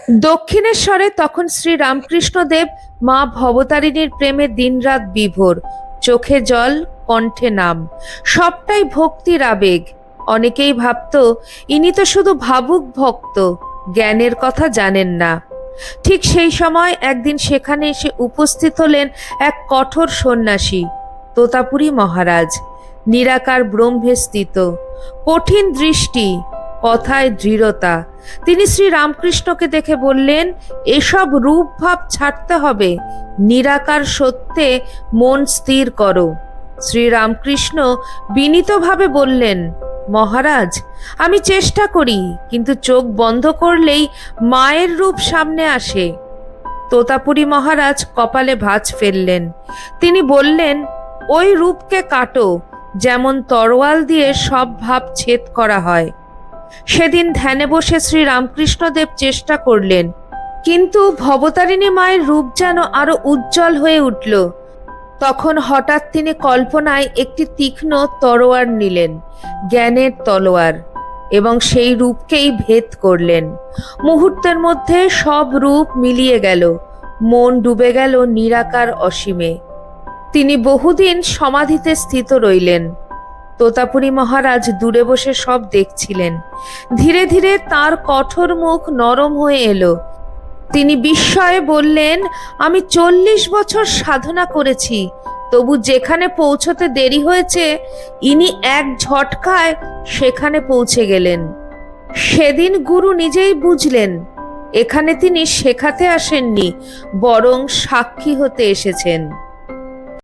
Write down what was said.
দক্ষিণেশ্বরে তখন শ্রী রামকৃষ্ণদেব মা ভবতারিণীর প্রেমে দিনরাত বিভোর, চোখে জল, কণ্ঠে নাম, সবটাই ভক্তির আবেগ। অনেকেই ভাবত ইনি তো শুধু ভাবুক ভক্ত, জ্ঞানের কথা জানেন না। ঠিক সেই সময় একদিন সেখানে এসে উপস্থিত হলেন এক কঠোর সন্ন্যাসী, তোতাপুরী মহারাজ। নিরাকার ব্রহ্মে স্থিত, কঠিন দৃষ্টি, কথায় দৃঢ়তা। তিনি শ্রী রামকৃষ্ণকে দেখে বললেন, এসব রূপ ভাব ছাড়তে হবে, নিরাকার সত্যে মন স্থির করো। শ্রী রামকৃষ্ণ বিনীতভাবে বললেন, মহারাজ, আমি চেষ্টা করি, কিন্তু চোখ বন্ধ করলেই মায়ের রূপ সামনে আসে। তোতাপুরী মহারাজ কপালে ভাঁজ ফেললেন। তিনি বললেন, ওই রূপকে কাটো, যেমন তরোয়াল দিয়ে সব ভাব ছেদ করা হয়। সেদিন ধ্যানে বসে শ্রী রামকৃষ্ণদেব চেষ্টা করলেন, কিন্তু ভবতারিণী মায়ের রূপ যেন আরো উজ্জ্বল হয়ে উঠল। তখন হঠাৎ তিনি কল্পনায় একটি তীক্ষ্ণ তরোয়ার নিলেন, জ্ঞানের তলোয়ার, এবং সেই রূপকেই ভেদ করলেন। মুহূর্তের মধ্যে সব রূপ মিলিয়ে গেল, মন ডুবে গেল নিরাকার অসীমে। তিনি বহুদিন সমাধিতে স্থিত রইলেন। তোতাপুরী মহারাজ দূরে বসে সব দেখছিলেন। ধীরে ধীরে তার কঠোর মুখ নরম হয়ে এলো। তিনি বিস্ময়ে বললেন, আমি 40 বছর সাধনা করেছি, তবু যেখানে পৌঁছতে দেরি হয়েছে, ইনি এক ঝটকায় সেখানে পৌঁছে গেলেন। সেদিন গুরু নিজেই বুঝলেন, এখানে তিনি শেখাতে আসেননি, বরং সাক্ষী হতে এসেছেন।